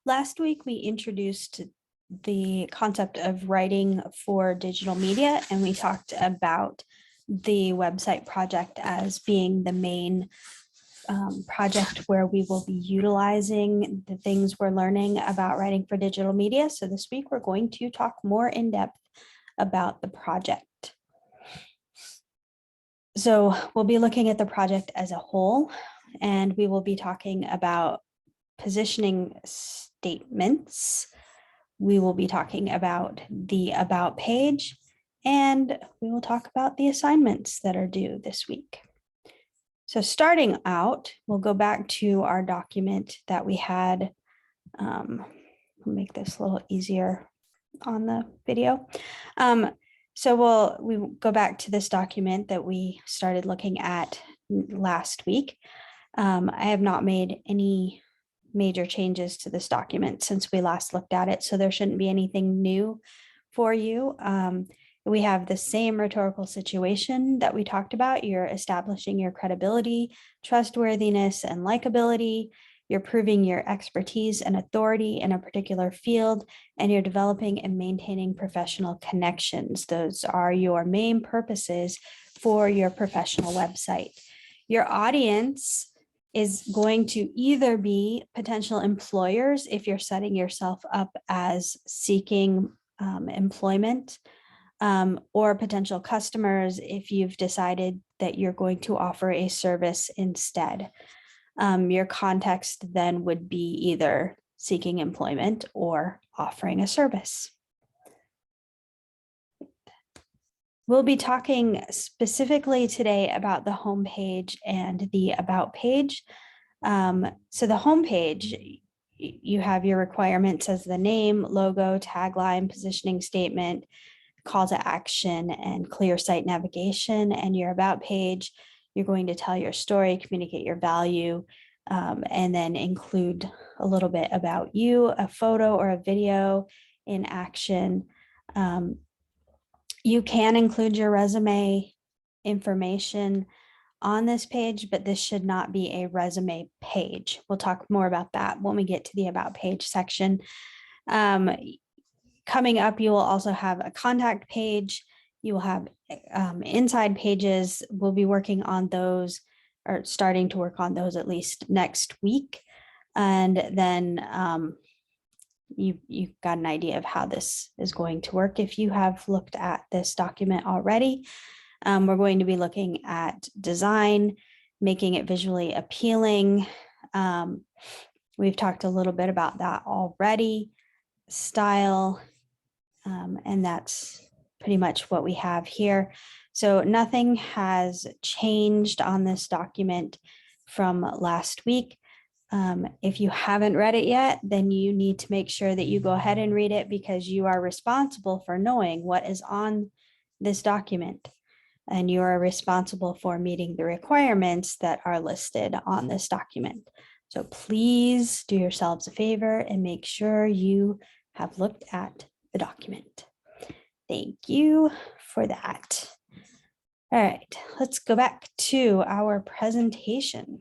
Last week, we introduced the concept of writing for digital media, and we talked about the website project as being the main project where we will be utilizing the things we're learning about writing for digital media. So this week, we're going to talk more in depth about the project. So we'll be looking at the project as a whole, and we will be talking about positioning statements. We will be talking about the about page, and we will talk about the assignments that are due this week. So starting out, we'll go back to our document that we had. I'll make this a little easier on the video. So we go back to this document that we started looking at last week. I have not made any major changes to this document since we last looked at it, so there shouldn't be anything new for you. We have the same rhetorical situation that we talked about. You're establishing your credibility, trustworthiness, and likability. You're proving your expertise and authority in a particular field, and you're developing and maintaining professional connections. Those are your main purposes for your professional website. Your audience is going to either be potential employers if you're setting yourself up as seeking employment, or potential customers if you've decided that you're going to offer a service instead. Your context then would be either seeking employment or offering a service. We'll be talking specifically today about the homepage and the about page. So the homepage, you have your requirements as the name, logo, tagline, positioning statement, call to action, and clear site navigation. And your about page, you're going to tell your story, communicate your value, and then include a little bit about you, a photo or a video in action. You can include your resume information on this page, but this should not be a resume page. We'll talk more about that when we get to the about page section. Coming up, you will also have a contact page. You will have inside pages. We'll be working on those, or starting to work on those at least next week. And then you've got an idea of how this is going to work. If you have looked at this document already, we're going to be looking at design, making it visually appealing. We've talked a little bit about that already. Style, and that's pretty much what we have here. So nothing has changed on this document from last week. If you haven't read it yet, then you need to make sure that you go ahead and read it, because you are responsible for knowing what is on this document, and you are responsible for meeting the requirements that are listed on this document. So please do yourselves a favor and make sure you have looked at the document. Thank you for that. All right, let's go back to our presentation.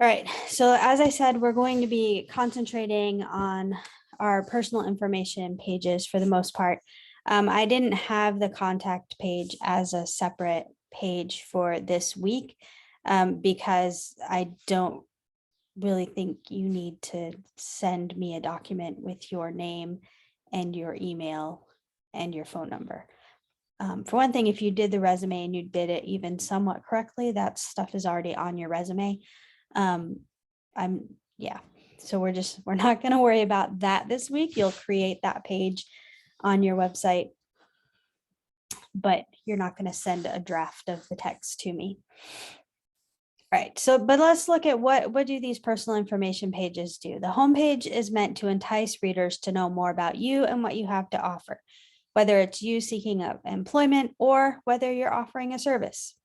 All right, so as I said, we're going to be concentrating on our personal information pages for the most part. I didn't have the contact page as a separate page for this week because I don't really think you need to send me a document with your name and your email and your phone number. For one thing, if you did the resume and you did it even somewhat correctly, that stuff is already on your resume. So we're not going to worry about that this week. You'll create that page on your website, but you're not going to send a draft of the text to me. Right. So, but let's look at what do these personal information pages do? The homepage is meant to entice readers to know more about you and what you have to offer, whether it's you seeking employment or whether you're offering a service.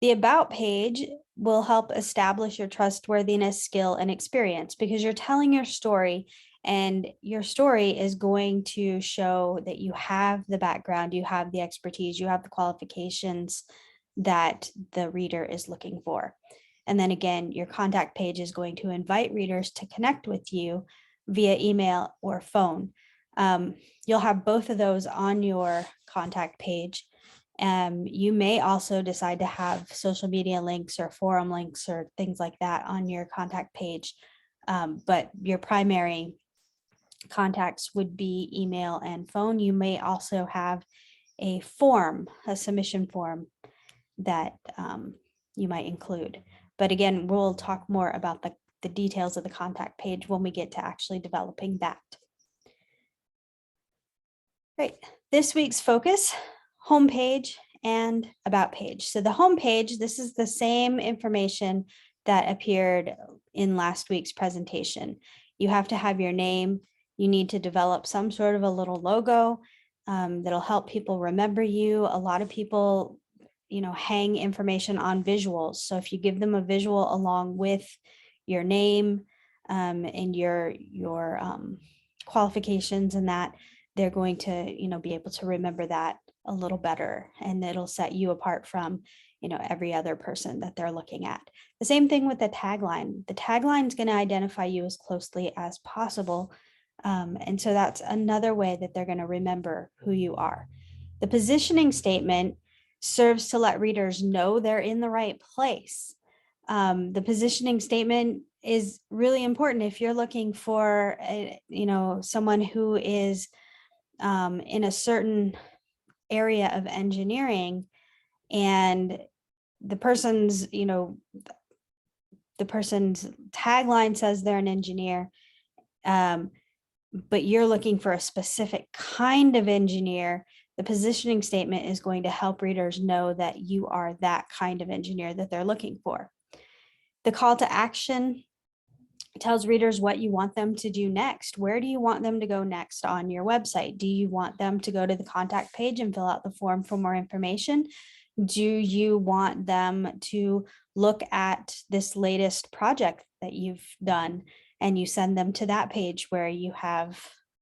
The about page will help establish your trustworthiness, skill, and experience, because you're telling your story, and your story is going to show that you have the background, you have the expertise, you have the qualifications that the reader is looking for. And then again, your contact page is going to invite readers to connect with you via email or phone. You'll have both of those on your contact page. You may also decide to have social media links or forum links or things like that on your contact page. But your primary contacts would be email and phone. You may also have a form, a submission form that you might include. But again, we'll talk more about the details of the contact page when we get to actually developing that. Great. This week's focus, homepage and about page. So the homepage, this is the same information that appeared in last week's presentation. You have to have your name. You need to develop some sort of a little logo that'll help people remember you. A lot of people, hang information on visuals. So if you give them a visual along with your name and your qualifications and that, they're going to, be able to remember that a little better, and it'll set you apart from, every other person that they're looking at. The same thing with the tagline. The tagline is going to identify you as closely as possible. And so that's another way that they're going to remember who you are. The positioning statement serves to let readers know they're in the right place. The positioning statement is really important if you're looking for, someone who is in a certain area of engineering, and the person's tagline says they're an engineer, but you're looking for a specific kind of engineer. The positioning statement is going to help readers know that you are that kind of engineer that they're looking for. The call to action tells readers what you want them to do next. Where do you want them to go next on your website? Do you want them to go to the contact page and fill out the form for more information? Do you want them to look at this latest project that you've done, and you send them to that page where you have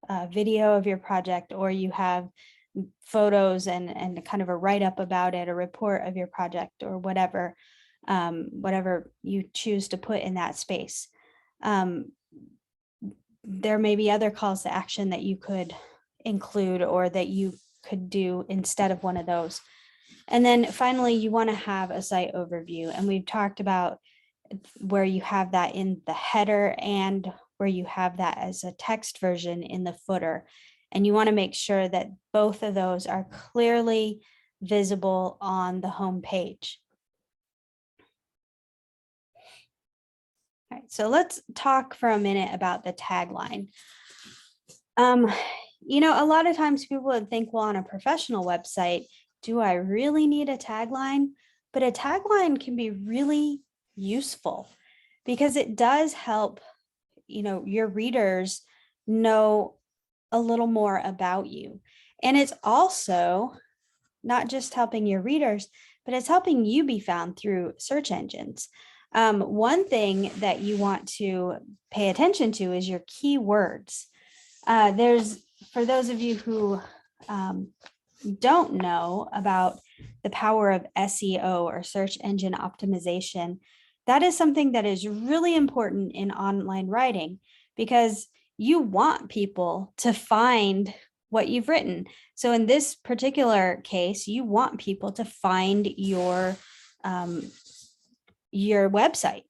a video of your project, or you have photos and kind of a write-up about it, a report of your project, or whatever you choose to put in that space. There may be other calls to action that you could include or that you could do instead of one of those. And then finally, you want to have a site overview. And we've talked about where you have that in the header and where you have that as a text version in the footer. And you want to make sure that both of those are clearly visible on the home page. All right, so let's talk for a minute about the tagline. A lot of times people would think, well, on a professional website, do I really need a tagline? But a tagline can be really useful because it does help, your readers know a little more about you. And it's also not just helping your readers, but it's helping you be found through search engines. One thing that you want to pay attention to is your keywords. For those of you who don't know about the power of SEO or search engine optimization, that is something that is really important in online writing, because you want people to find what you've written. So in this particular case, you want people to find your website.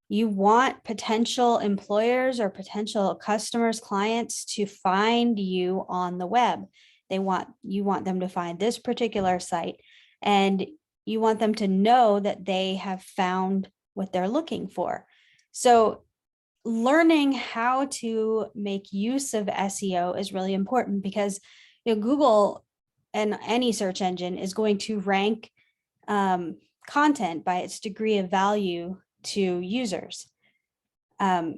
You want potential employers or potential customers, clients to find you on the web. You want them to find this particular site, and you want them to know that they have found what they're looking for. So learning how to make use of SEO is really important, because Google and any search engine is going to rank content by its degree of value to users. And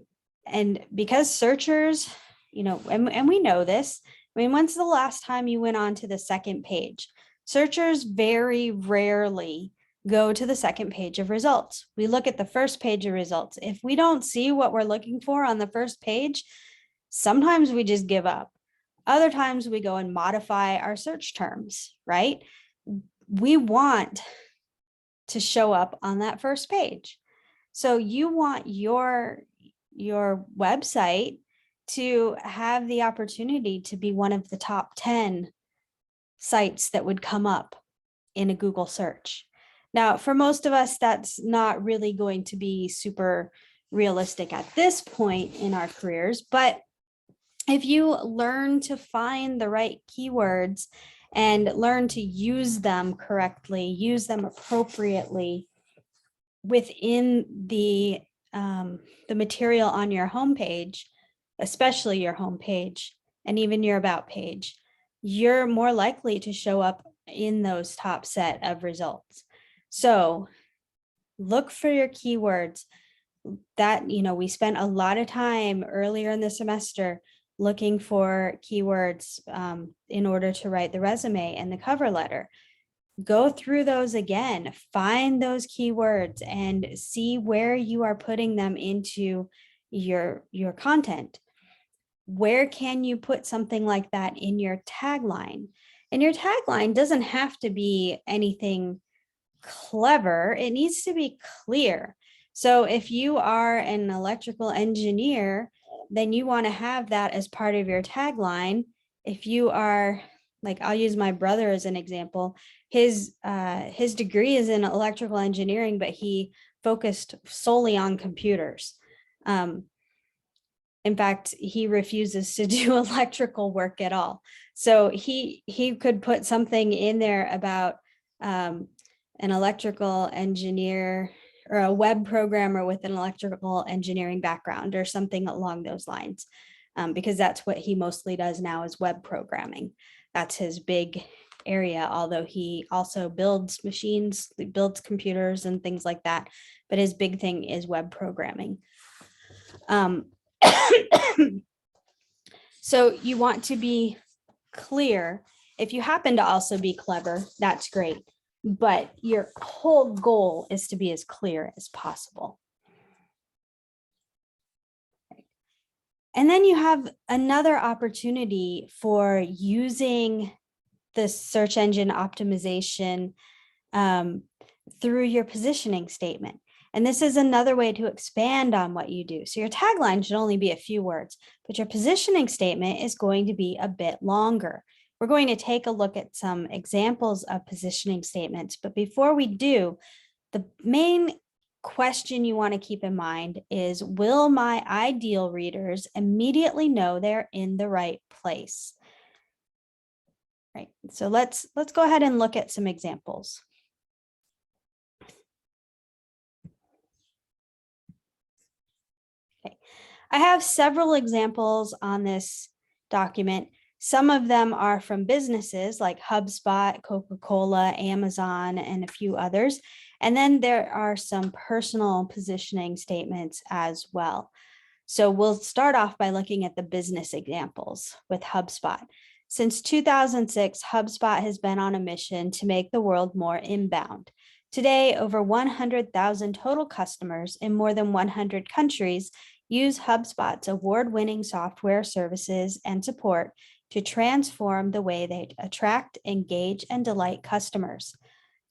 because searchers, and we know this, when's the last time you went on to the second page? Searchers very rarely go to the second page of results. We look at the first page of results. If we don't see what we're looking for on the first page, sometimes we just give up. Other times we go and modify our search terms, right? We want to show up on that first page. So you want your website to have the opportunity to be one of the top 10 sites that would come up in a Google search. Now, for most of us, that's not really going to be super realistic at this point in our careers, but if you learn to find the right keywords and learn to use them correctly, use them appropriately within the material on your homepage, especially your homepage and even your about page, you're more likely to show up in those top set of results. So look for your keywords. That, we spent a lot of time earlier in the semester looking for keywords in order to write the resume and the cover letter. Go through those again, find those keywords and see where you are putting them into your content. Where can you put something like that in your tagline? And your tagline doesn't have to be anything clever. It needs to be clear. So if you are an electrical engineer, then you want to have that as part of your tagline. If you are, like, I'll use my brother as an example. His degree is in electrical engineering, but he focused solely on computers. In fact, he refuses to do electrical work at all. So he could put something in there about an electrical engineer or a web programmer with an electrical engineering background or something along those lines, because that's what he mostly does now is web programming. That's his big area, although he also builds machines, builds computers and things like that. But his big thing is web programming. So you want to be clear. If you happen to also be clever, that's great. But your whole goal is to be as clear as possible. And then you have another opportunity for using the search engine optimization through your positioning statement. And this is another way to expand on what you do. So your tagline should only be a few words, but your positioning statement is going to be a bit longer. We're going to take a look at some examples of positioning statements. But before we do, the main question you want to keep in mind is, will my ideal readers immediately know they're in the right place? Right. So let's go ahead and look at some examples. Okay. I have several examples on this document. Some of them are from businesses like Hubspot, Coca-Cola, Amazon, and a few others. And then there are some personal positioning statements as well. So we'll start off by looking at the business examples with Hubspot. Since 2006, Hubspot has been on a mission to make the world more inbound. Today, over 100,000 total customers in more than 100 countries use HubSpot's award-winning software services and support to transform the way they attract, engage, and delight customers.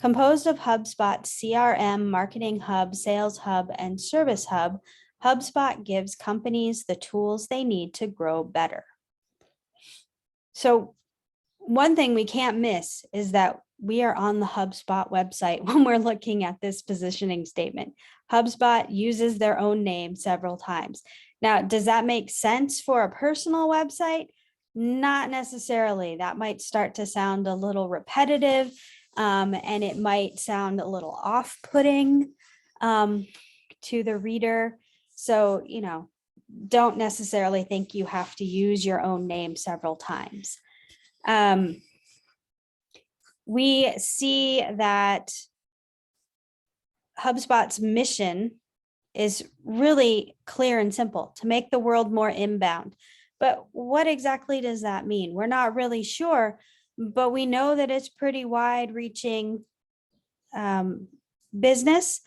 Composed of HubSpot's CRM, Marketing Hub, Sales Hub, and Service Hub, HubSpot gives companies the tools they need to grow better. So one thing we can't miss is that we are on the HubSpot website when we're looking at this positioning statement. HubSpot uses their own name several times. Now, does that make sense for a personal website? Not necessarily. That might start to sound a little repetitive, and it might sound a little off-putting to the reader. So, don't necessarily think you have to use your own name several times. We see that HubSpot's mission is really clear and simple: to make the world more inbound. But what exactly does that mean? We're not really sure, but we know that it's pretty wide-reaching business,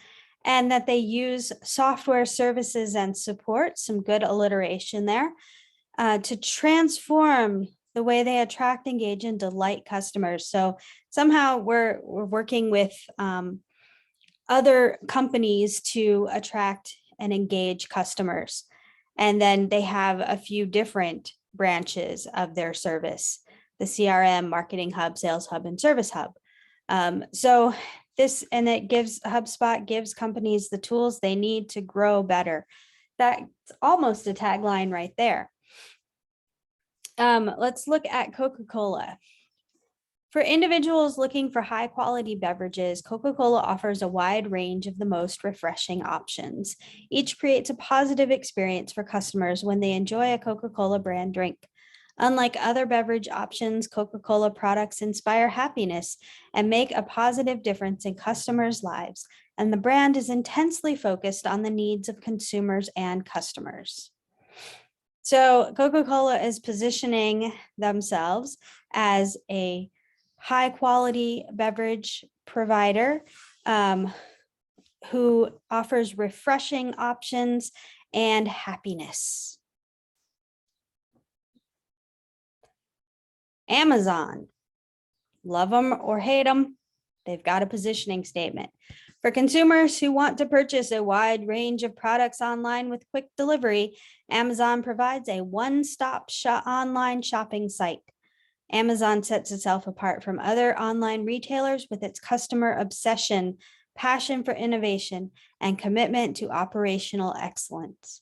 and that they use software services and support, some good alliteration there, to transform the way they attract, engage, and delight customers. So somehow we're working with other companies to attract and engage customers. And then they have a few different branches of their service: the CRM, Marketing Hub, Sales Hub, and Service Hub. So this, and it gives, HubSpot gives companies the tools they need to grow better. That's almost a tagline right there. Let's look at Coca-Cola. For individuals looking for high quality beverages, Coca-Cola offers a wide range of the most refreshing options. Each creates a positive experience for customers when they enjoy a Coca-Cola brand drink. Unlike other beverage options, Coca-Cola products inspire happiness and make a positive difference in customers' lives, and the brand is intensely focused on the needs of consumers and customers. So Coca-Cola is positioning themselves as a high quality beverage provider who offers refreshing options and happiness. Amazon, love them or hate them, they've got a positioning statement. For consumers who want to purchase a wide range of products online with quick delivery, Amazon provides a one-stop online shopping site. Amazon sets itself apart from other online retailers with its customer obsession, passion for innovation, and commitment to operational excellence.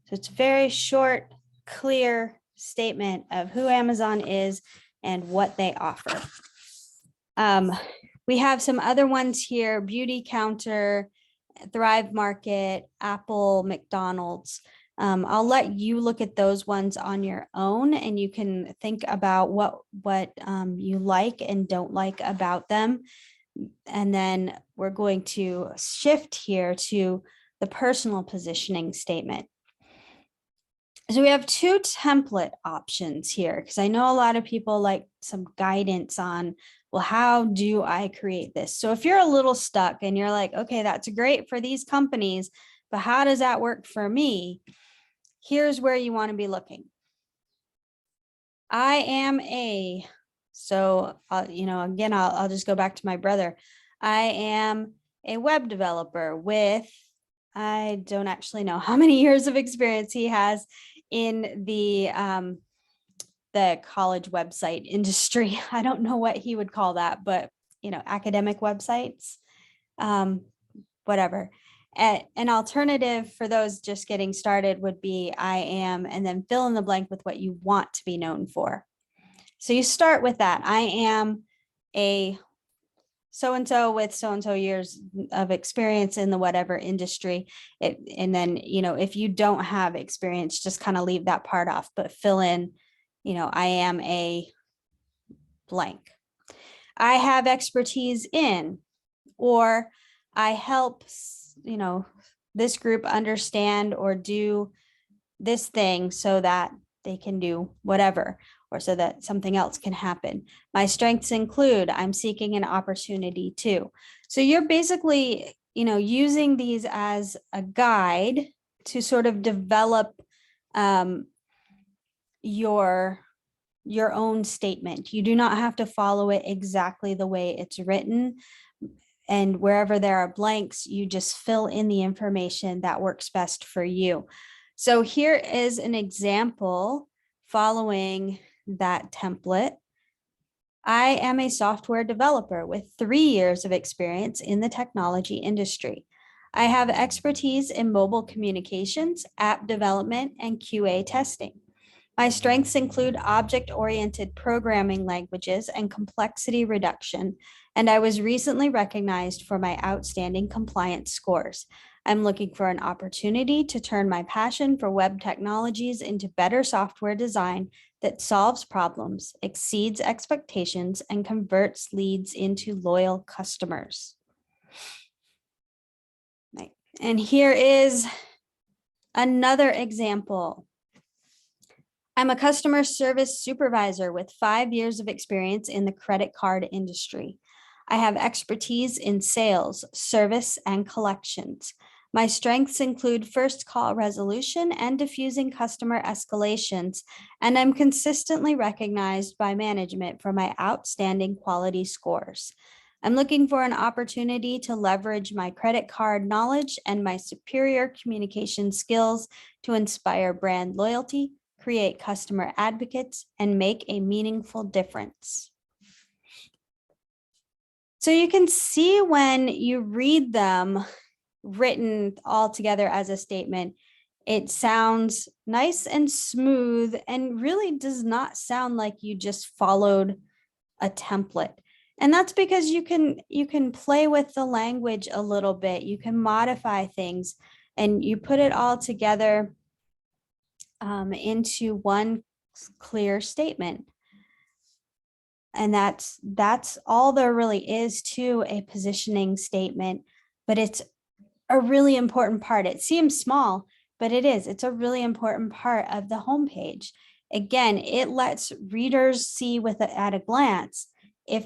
So it's a very short, clear statement of who Amazon is and what they offer. We have some other ones here: Beauty Counter, Thrive Market, Apple, McDonald's. I'll let you look at those ones on your own, and you can think about what you like and don't like about them. And then we're going to shift here to the personal positioning statement. So we have two template options here, because I know a lot of people like some guidance on, well, how do I create this? So if you're a little stuck and you're like, okay, that's great for these companies, but how does that work for me? Here's where you want to be looking. I am a, so, again, I'll just go back to my brother. I am a web developer with, I don't actually know how many years of experience he has in the college website industry. I don't know what he would call that, but, academic websites, whatever. An alternative for those just getting started would be I am, and then fill in the blank with what you want to be known for. So you start with that. I am a so-and-so with so-and-so years of experience in the whatever industry. And then, if you don't have experience, just kind of leave that part off, but fill in, I am a blank. I have expertise in, or I help, this group understand or do this thing so that they can do whatever, or so that something else can happen. My strengths include, I'm seeking an opportunity to. So you're basically, using these as a guide to sort of develop your own statement. You do not have to follow it exactly the way it's written. And wherever there are blanks, you just fill in the information that works best for you. So here is an example following that template. I am a software developer with 3 years of experience in the technology industry. I have expertise in mobile communications, app development, and QA testing. My strengths include object-oriented programming languages and complexity reduction, and I was recently recognized for my outstanding compliance scores. I'm looking for an opportunity to turn my passion for web technologies into better software design that solves problems, exceeds expectations, and converts leads into loyal customers. Right. And here is another example. I'm a customer service supervisor with 5 years of experience in the credit card industry. I have expertise in sales, service, and collections. My strengths include first call resolution and diffusing customer escalations, and I'm consistently recognized by management for my outstanding quality scores. I'm looking for an opportunity to leverage my credit card knowledge and my superior communication skills to inspire brand loyalty, create customer advocates, and make a meaningful difference. So you can see when you read them written all together as a statement, it sounds nice and smooth and really does not sound like you just followed a template. And that's because you can play with the language a little bit. You can modify things and you put it all together into one clear statement. And that's all there really is to a positioning statement, but it's a really important part. It seems small, but it is. It's a really important part of the homepage. Again, it lets readers see at a glance if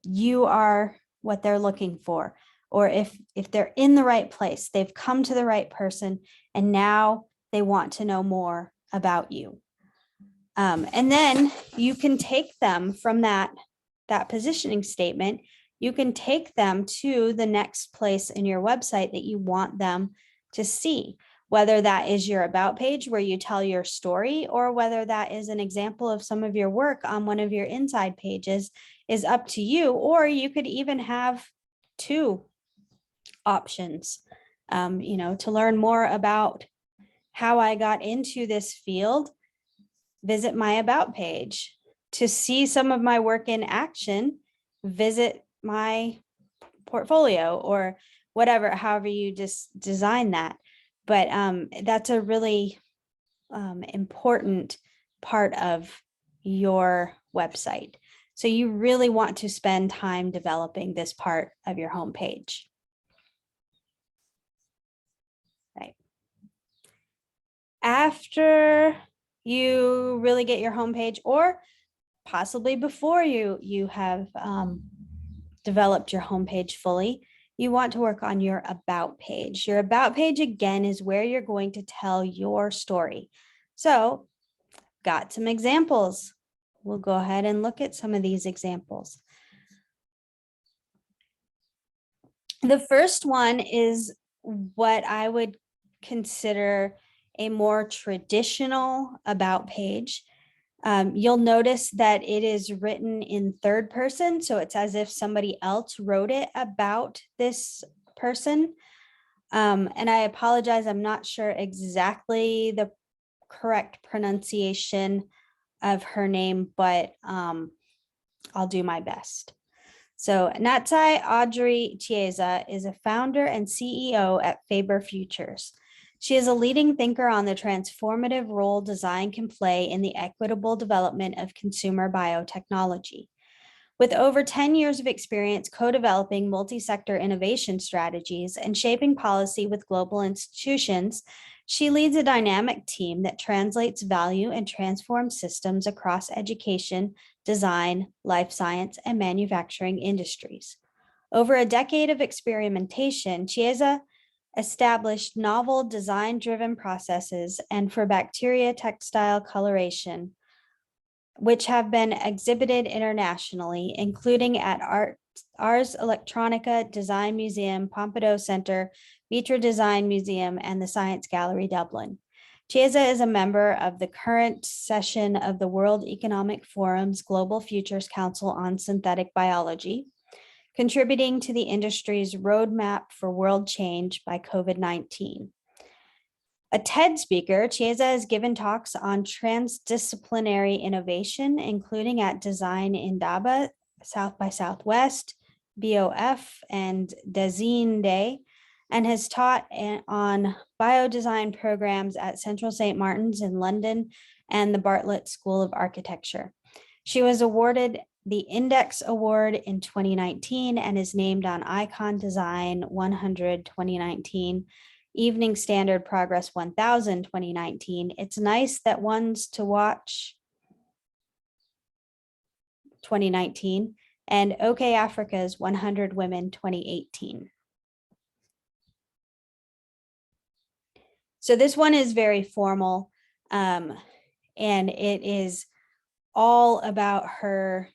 you are what they're looking for, or if they're in the right place, they've come to the right person, and now they want to know more about you. And then you can take them from that positioning statement, you can take them to the next place in your website that you want them to see, whether that is your about page where you tell your story, or whether that is an example of some of your work on one of your inside pages, is up to you. Or you could even have two options, to learn more about how I got into this field, visit my about page. To see some of my work in action, visit my portfolio, or whatever, however you just design that. But that's a really important part of your website. So you really want to spend time developing this part of your homepage. Right. After you really get your homepage, or possibly before you have developed your homepage fully, you want to work on your about page. Your about page, again, is where you're going to tell your story. So, got some examples. We'll go ahead and look at some of these examples. The first one is what I would consider a more traditional about page. You'll notice that it is written in third person, so it's as if somebody else wrote it about this person. And I apologize, I'm not sure exactly the correct pronunciation of her name, but I'll do my best. So Natsai Audrey Chiesa is a founder and CEO at Faber Futures. She is a leading thinker on the transformative role design can play in the equitable development of consumer biotechnology. With over 10 years of experience co-developing multi-sector innovation strategies and shaping policy with global institutions, she leads a dynamic team that translates value and transforms systems across education, design, life science, and manufacturing industries. Over a decade of experimentation, Chiesa established novel design-driven processes and for bacteria textile coloration, which have been exhibited internationally, including at Ars Electronica Design Museum, Pompidou Center, Vitra Design Museum, and the Science Gallery, Dublin. Chiesa is a member of the current session of the World Economic Forum's Global Futures Council on Synthetic Biology, contributing to the industry's roadmap for world change by COVID-19. A TED speaker, Chiesa has given talks on transdisciplinary innovation, including at Design Indaba, South by Southwest, BOF, and Design Day, and has taught on biodesign programs at Central St. Martin's in London and the Bartlett School of Architecture. She was awarded the Index Award in 2019 and is named on Icon Design 100 2019, Evening Standard Progress 1000 2019. It's nice that one's to watch 2019, and OK Africa's 100 Women 2018. So this one is very formal, and it is all about her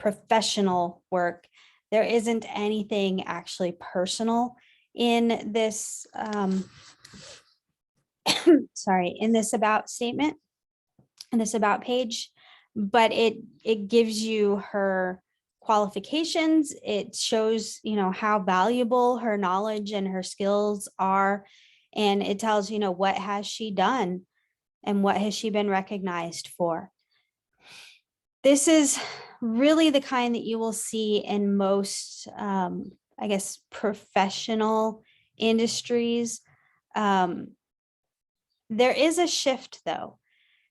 professional work. There isn't anything actually personal in this, sorry, in this about statement, in this about page, but it gives you her qualifications. It shows, how valuable her knowledge and her skills are. And it tells, what has she done and what has she been recognized for. This is really the kind that you will see in most, I guess, professional industries. There is a shift, though,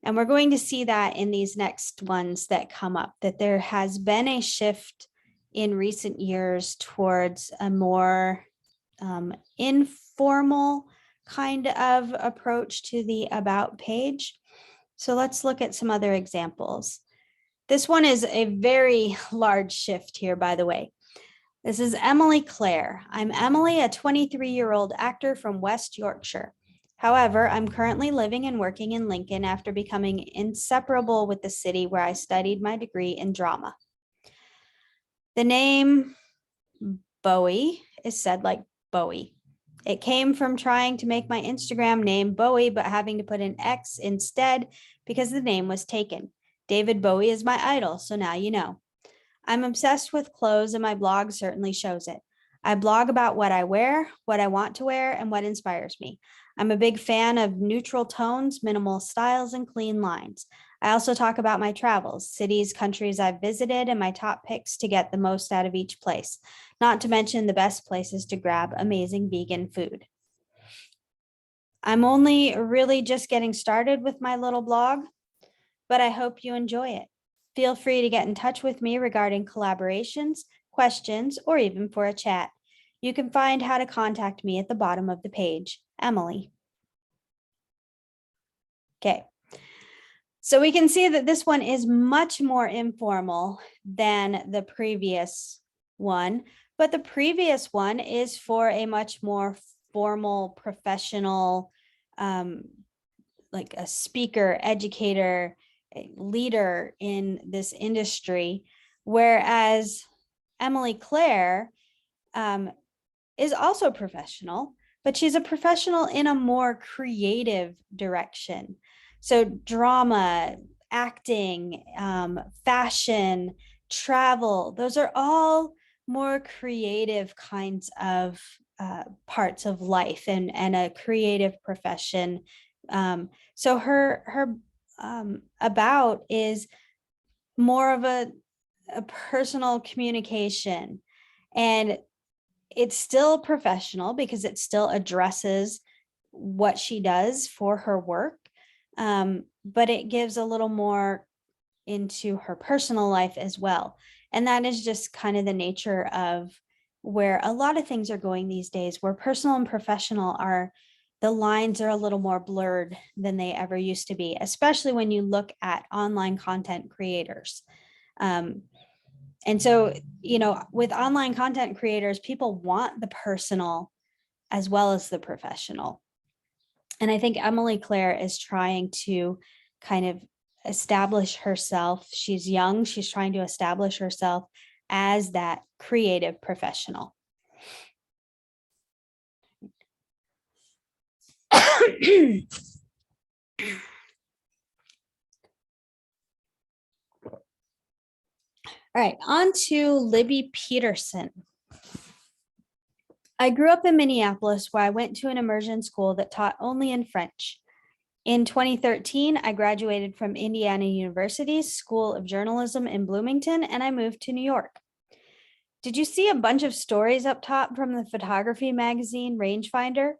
and we're going to see that in these next ones that come up, that there has been a shift in recent years towards a more informal kind of approach to the about page. So let's look at some other examples. This one is a very large shift here, by the way. This is Emily Clare. I'm Emily, a 23-year-old actor from West Yorkshire. However, I'm currently living and working in Lincoln after becoming inseparable with the city where I studied my degree in drama. The name Bowie is said like Bowie. It came from trying to make my Instagram name Bowie, but having to put an X instead because the name was taken. David Bowie is my idol, so now you know. I'm obsessed with clothes, and my blog certainly shows it. I blog about what I wear, what I want to wear, and what inspires me. I'm a big fan of neutral tones, minimal styles, and clean lines. I also talk about my travels, cities, countries I've visited, and my top picks to get the most out of each place, not to mention the best places to grab amazing vegan food. I'm only really just getting started with my little blog, but I hope you enjoy it. Feel free to get in touch with me regarding collaborations, questions, or even for a chat. You can find how to contact me at the bottom of the page. Emily. Okay. So we can see that this one is much more informal than the previous one, but the previous one is for a much more formal, professional, like a speaker, educator, leader in this industry, whereas Emily Clare is also professional, but she's a professional in a more creative direction. So drama, acting, fashion, travel, those are all more creative kinds of parts of life and a creative profession. So her about is more of a personal communication, and it's still professional because it still addresses what she does for her work, but it gives a little more into her personal life as well. And that is just kind of the nature of where a lot of things are going these days, where personal and professional are, the lines are a little more blurred than they ever used to be, especially when you look at online content creators. And so, with online content creators, people want the personal as well as the professional. And I think Emily Clare is trying to kind of establish herself. She's young, she's trying to establish herself as that creative professional. All right, on to Libby Peterson. I grew up in Minneapolis, where I went to an immersion school that taught only in French. In 2013, I graduated from Indiana University's School of Journalism in Bloomington, and I moved to New York. Did you see a bunch of stories up top from the photography magazine Rangefinder?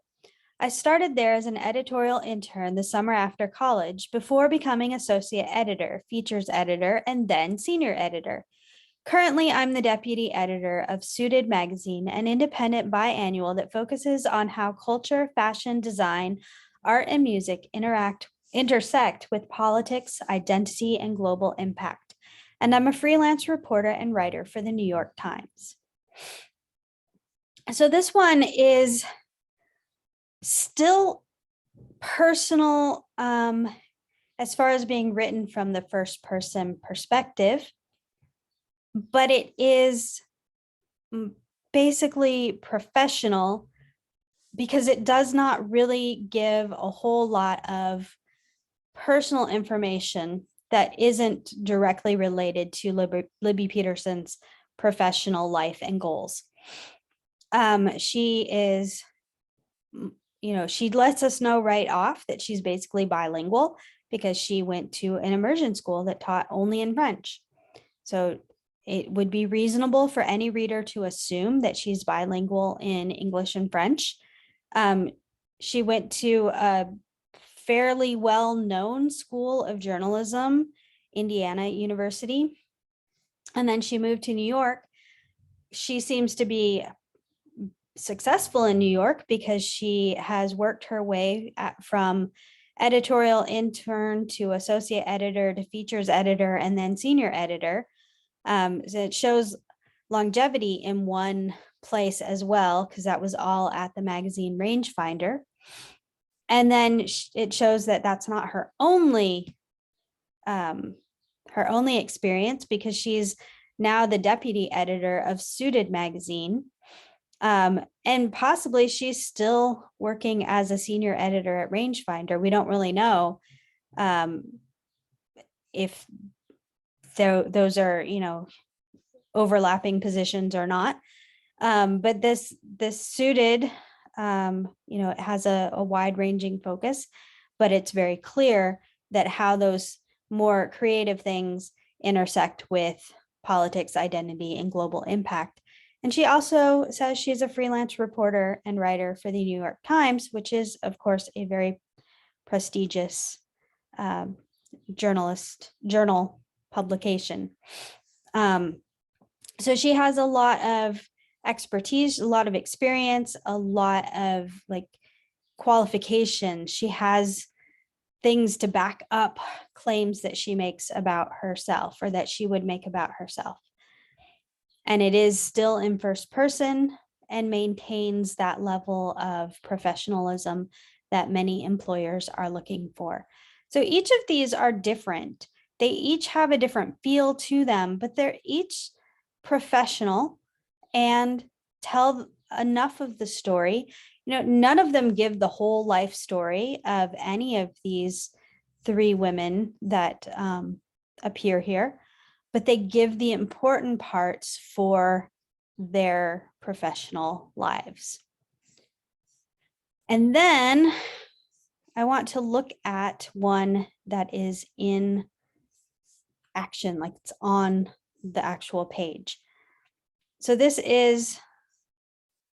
I started there as an editorial intern the summer after college before becoming associate editor, features editor, and then senior editor. Currently, I'm the deputy editor of Suited Magazine, an independent biannual that focuses on how culture, fashion, design, art, and music intersect with politics, identity, and global impact. And I'm a freelance reporter and writer for the New York Times. So this one is still personal as far as being written from the first person perspective. but it is basically professional because it does not really give a whole lot of personal information that isn't directly related to Libby Peterson's professional life and goals. She is, she lets us know right off that she's basically bilingual because she went to an immersion school that taught only in French. So it would be reasonable for any reader to assume that she's bilingual in English and French. She went to a fairly well-known school of journalism, Indiana University, and then she moved to New York. She seems to be successful in New York because she has worked her way from editorial intern to associate editor to features editor and then senior editor. So it shows longevity in one place as well, because that was all at the magazine Rangefinder. And then it shows that that's not her only experience, because she's now the deputy editor of Suited magazine. And possibly she's still working as a senior editor at Rangefinder. We don't really know if those are, overlapping positions or not. But this Suited, it has a wide ranging focus, but it's very clear that how those more creative things intersect with politics, identity, and global impact. And she also says she's a freelance reporter and writer for the New York Times, which is, of course, a very prestigious journal publication. So she has a lot of expertise, a lot of experience, a lot of qualifications. She has things to back up claims that she makes about herself, or that she would make about herself. And it is still in first person and maintains that level of professionalism that many employers are looking for. So each of these are different. They each have a different feel to them, but they're each professional and tell enough of the story. None of them give the whole life story of any of these three women that appear here, but they give the important parts for their professional lives. And then I want to look at one that is in action, like it's on the actual page. So this is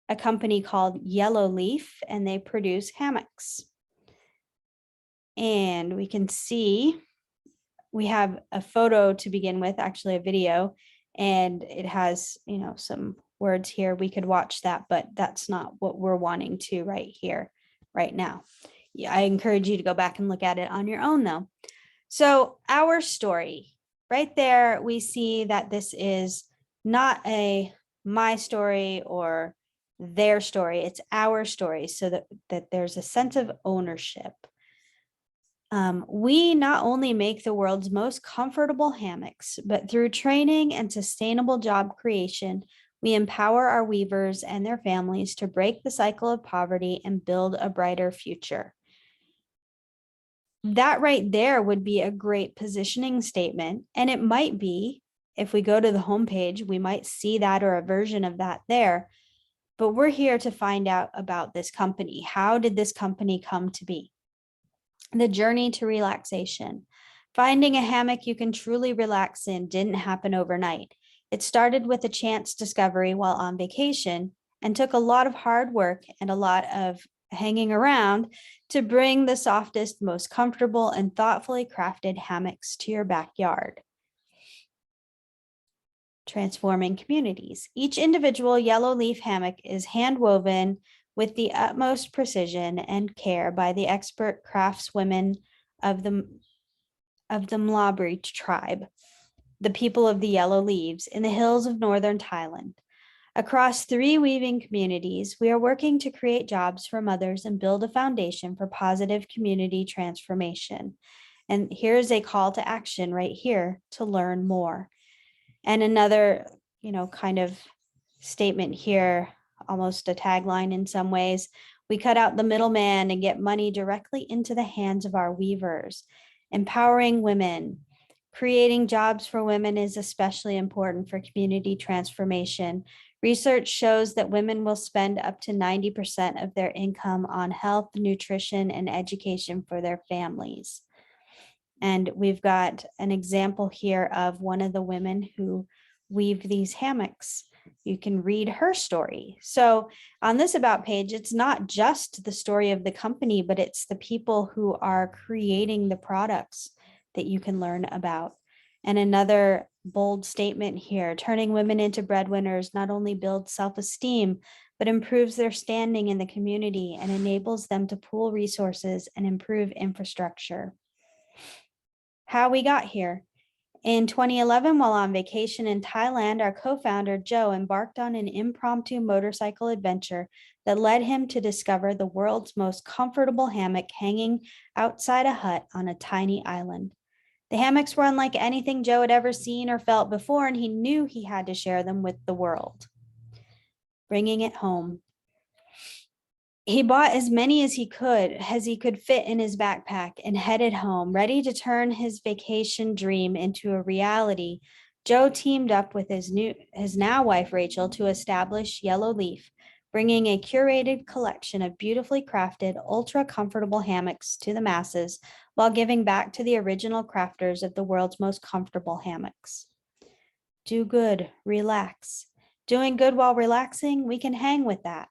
a company called Yellow Leaf, and they produce hammocks. And we can see we have a photo to begin with, actually a video, and it has, some words here. We could watch that, but that's not what we're wanting to right here, right now. Yeah, I encourage you to go back and look at it on your own though. So our story, right there, we see that this is not my story or their story, it's our story, so that there's a sense of ownership. We not only make the world's most comfortable hammocks, but through training and sustainable job creation, we empower our weavers and their families to break the cycle of poverty and build a brighter future. That right there would be a great positioning statement. And it might be, if we go to the homepage, we might see that or a version of that there. But we're here to find out about this company. How did this company come to be? The journey to relaxation. Finding a hammock you can truly relax in didn't happen overnight. It started with a chance discovery while on vacation and took a lot of hard work and a lot of hanging around to bring the softest, most comfortable, and thoughtfully crafted hammocks to your backyard. Transforming communities. Each individual yellow leaf hammock is hand-woven with the utmost precision and care by the expert craftswomen of the Mlabri tribe, the people of the yellow leaves in the hills of northern Thailand. Across 3 weaving communities, we are working to create jobs for mothers and build a foundation for positive community transformation. And here's a call to action right here to learn more. And another, kind of statement here, almost a tagline in some ways. We cut out the middleman and get money directly into the hands of our weavers. Empowering women. Creating jobs for women is especially important for community transformation. Research shows that women will spend up to 90% of their income on health, nutrition, and education for their families. And we've got an example here of one of the women who weave these hammocks. You can read her story. So on this about page, it's not just the story of the company, but it's the people who are creating the products that you can learn about. And another bold statement here, turning women into breadwinners not only builds self-esteem, but improves their standing in the community and enables them to pool resources and improve infrastructure. How we got here. In 2011, while on vacation in Thailand, our co-founder Joe embarked on an impromptu motorcycle adventure that led him to discover the world's most comfortable hammock hanging outside a hut on a tiny island. The hammocks were unlike anything Joe had ever seen or felt before, and he knew he had to share them with the world. Bringing it home. He bought as many as he could fit in his backpack, and headed home, ready to turn his vacation dream into a reality. Joe teamed up with his now wife Rachel to establish Yellow Leaf, bringing a curated collection of beautifully crafted, ultra comfortable hammocks to the masses, while giving back to the original crafters of the world's most comfortable hammocks. Do good, relax. Doing good while relaxing, we can hang with that.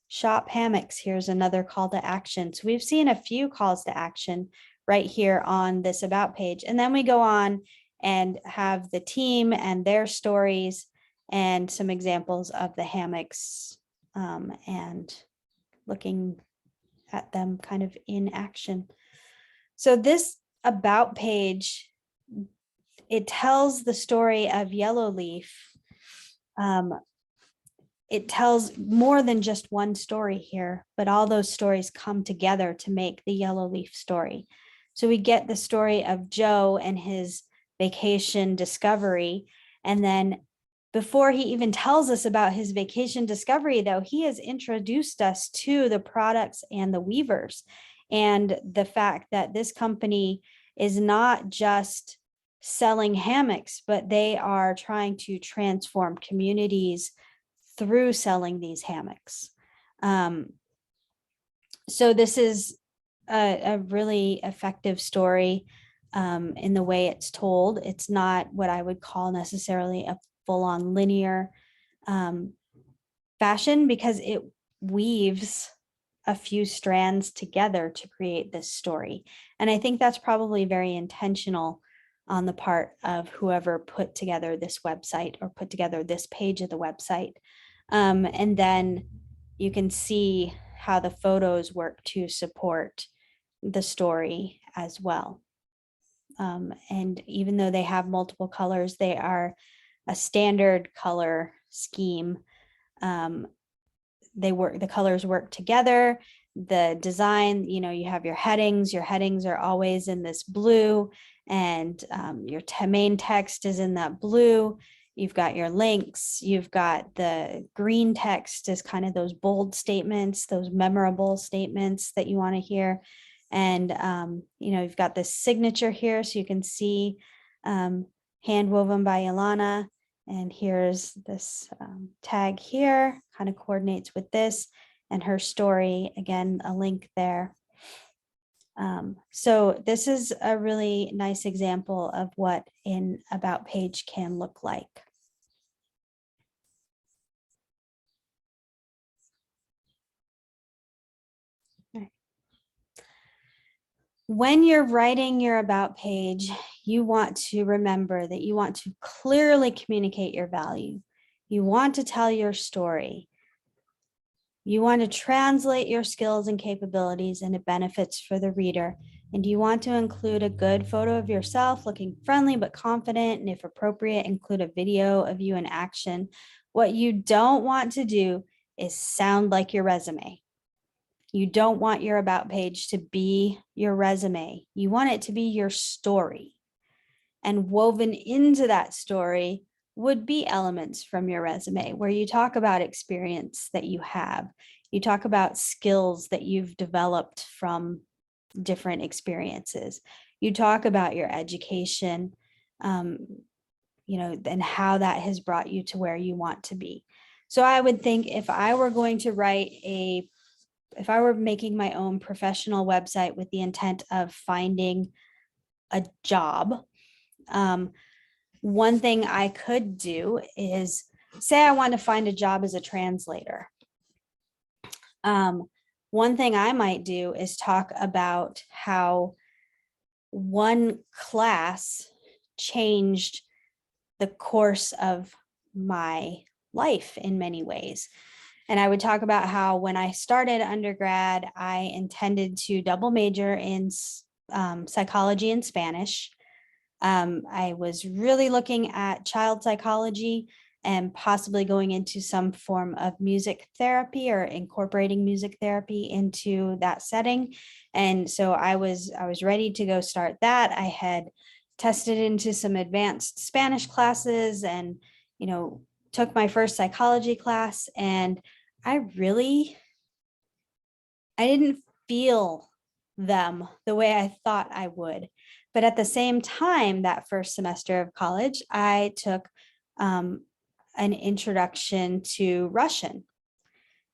Shop hammocks. Here's another call to action. So we've seen a few calls to action right here on this about page. And then we go on and have the team and their stories and some examples of the hammocks and looking at them kind of in action. So this about page, it tells the story of Yellow Leaf. It tells more than just one story here, but all those stories come together to make the Yellow Leaf story. So we get the story of Joe and his vacation discovery. And then before he even tells us about his vacation discovery, though, he has introduced us to the products and the weavers and the fact that this company is not just selling hammocks, but they are trying to transform communities through selling these hammocks. So this is a really effective story in the way it's told. It's not what I would call necessarily a full-on linear fashion, because it weaves a few strands together to create this story. And I think that's probably very intentional on the part of whoever put together this website or put together this page of the website. And then you can see how the photos work to support the story as well. And even though they have multiple colors, they are a standard color scheme. The colors work together. The design, you have your headings. Your headings are always in this blue, and your main text is in that blue. You've got your links. You've got the green text is kind of those bold statements, those memorable statements that you want to hear. And, you've got this signature here, so you can see hand woven by Ilana. And here's this tag here, kind of coordinates with this, and her story, again, a link there. So this is a really nice example of what an about page can look like. When you're writing your about page, you want to remember that you want to clearly communicate your value. You want to tell your story. You want to translate your skills and capabilities into benefits for the reader. And you want to include a good photo of yourself looking friendly but confident, and if appropriate, include a video of you in action. What you don't want to do is sound like your resume. You don't want your about page to be your resume. You want it to be your story. And woven into that story would be elements from your resume where you talk about experience that you have. You talk about skills that you've developed from different experiences. You talk about your education, and how that has brought you to where you want to be. So I would think if I were making my own professional website with the intent of finding a job, one thing I could do is say I want to find a job as a translator. One thing I might do is talk about how one class changed the course of my life in many ways. And I would talk about how when I started undergrad, I intended to double major in psychology and Spanish. I was really looking at child psychology and possibly going into some form of music therapy or incorporating music therapy into that setting. And so I was ready to go start that. I had tested into some advanced Spanish classes and, took my first psychology class, and I didn't feel them the way I thought I would. But at the same time, that first semester of college, I took an introduction to Russian.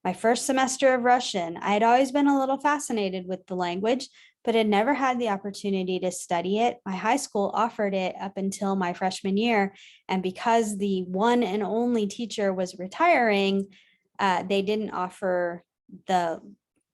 My first semester of Russian, I had always been a little fascinated with the language, but had never had the opportunity to study it. My high school offered it up until my freshman year. And because the one and only teacher was retiring, they didn't offer the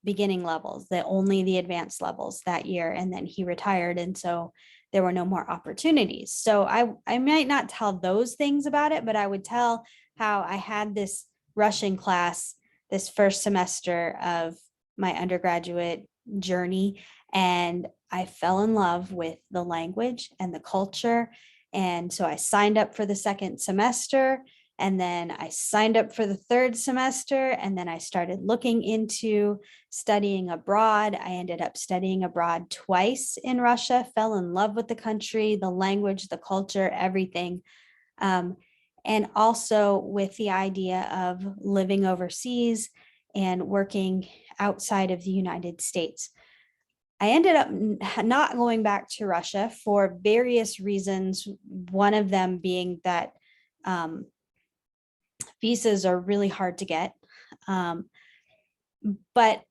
beginning levels, only the advanced levels that year. And then he retired. And so there were no more opportunities. So I might not tell those things about it, but I would tell how I had this Russian class this first semester of my undergraduate journey. And I fell in love with the language and the culture. And so I signed up for the second semester. And then I signed up for the third semester. And then I started looking into studying abroad. I ended up studying abroad twice in Russia, fell in love with the country, the language, the culture, everything. And also with the idea of living overseas and working outside of the United States. I ended up not going back to Russia for various reasons, one of them being that visas are really hard to get. But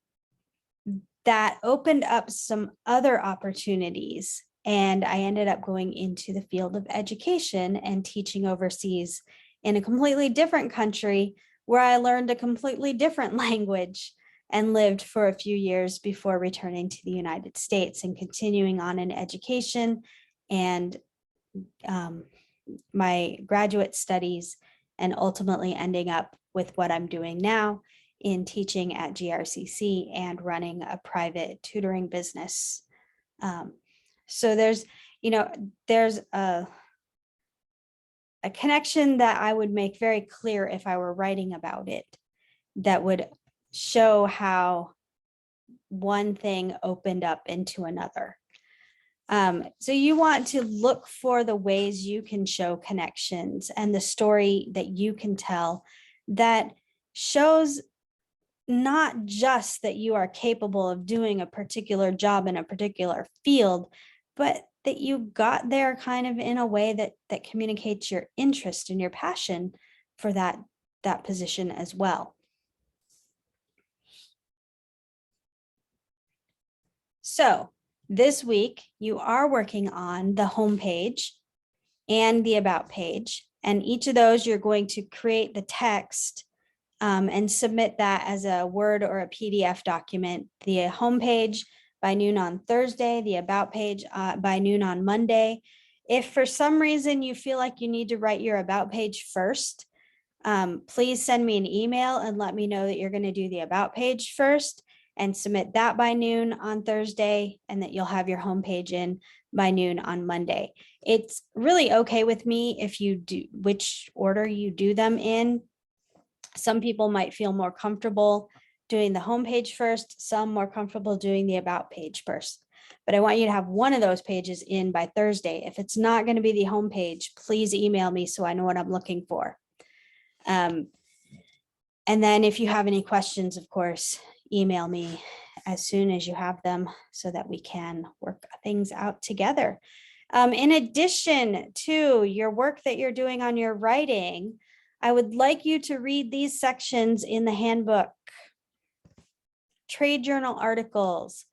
that opened up some other opportunities. And I ended up going into the field of education and teaching overseas in a completely different country where I learned a completely different language and lived for a few years before returning to the United States and continuing on in education and my graduate studies, and ultimately ending up with what I'm doing now in teaching at GRCC and running a private tutoring business. So there's a connection that I would make very clear if I were writing about it, that would show how one thing opened up into another. So you want to look for the ways you can show connections and the story that you can tell that shows not just that you are capable of doing a particular job in a particular field, but that you got there kind of in a way that communicates your interest and your passion for that position as well. So this week you are working on the homepage and the about page, and each of those you're going to create the text and submit that as a Word or a PDF document. The homepage by noon on Thursday, the about page by noon on Monday. If for some reason you feel like you need to write your about page first, please send me an email and let me know that you're going to do the about page first and submit that by noon on Thursday, and that you'll have your homepage in by noon on Monday. It's really okay with me if you do which order you do them in. Some people might feel more comfortable doing the homepage first, some more comfortable doing the about page first. but I want you to have one of those pages in by Thursday. If it's not going to be the homepage, please email me so I know what I'm looking for. And then if you have any questions, of course, email me as soon as you have them so that we can work things out together. In addition to your work that you're doing on your writing, I would like you to read these sections in the handbook. Trade journal articles,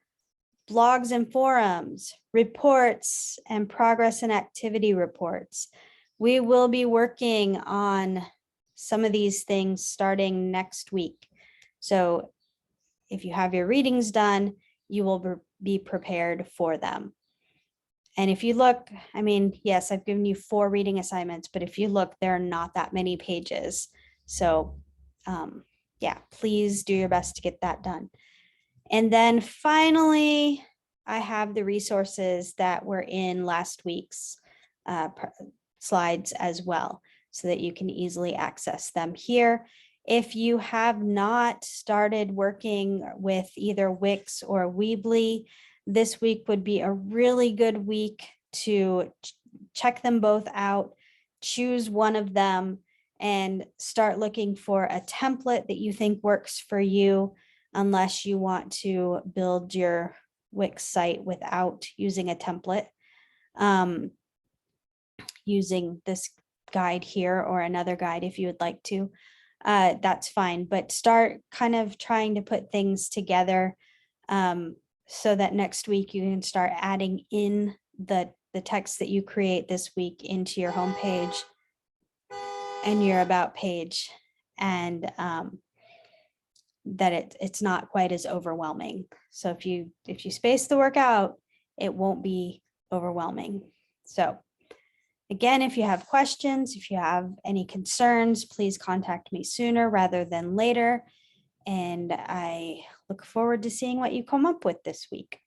blogs and forums, reports, and progress and activity reports. We will be working on some of these things starting next week. So if you have your readings done, you will be prepared for them. And if you look, I mean, yes, I've given you 4 reading assignments, but if you look, there are not that many pages. So yeah, please do your best to get that done. And then finally, I have the resources that were in last week's slides as well, so that you can easily access them here. If you have not started working with either Wix or Weebly, this week would be a really good week to check them both out, choose one of them, and start looking for a template that you think works for you, unless you want to build your Wix site without using a template. Using this guide here or another guide if you would like to, that's fine, but start kind of trying to put things together so that next week you can start adding in the text that you create this week into your homepage and your about page, and that it's not quite as overwhelming. So if you space the work out, it won't be overwhelming. So again, if you have questions, if you have any concerns, please contact me sooner rather than later. And I look forward to seeing what you come up with this week.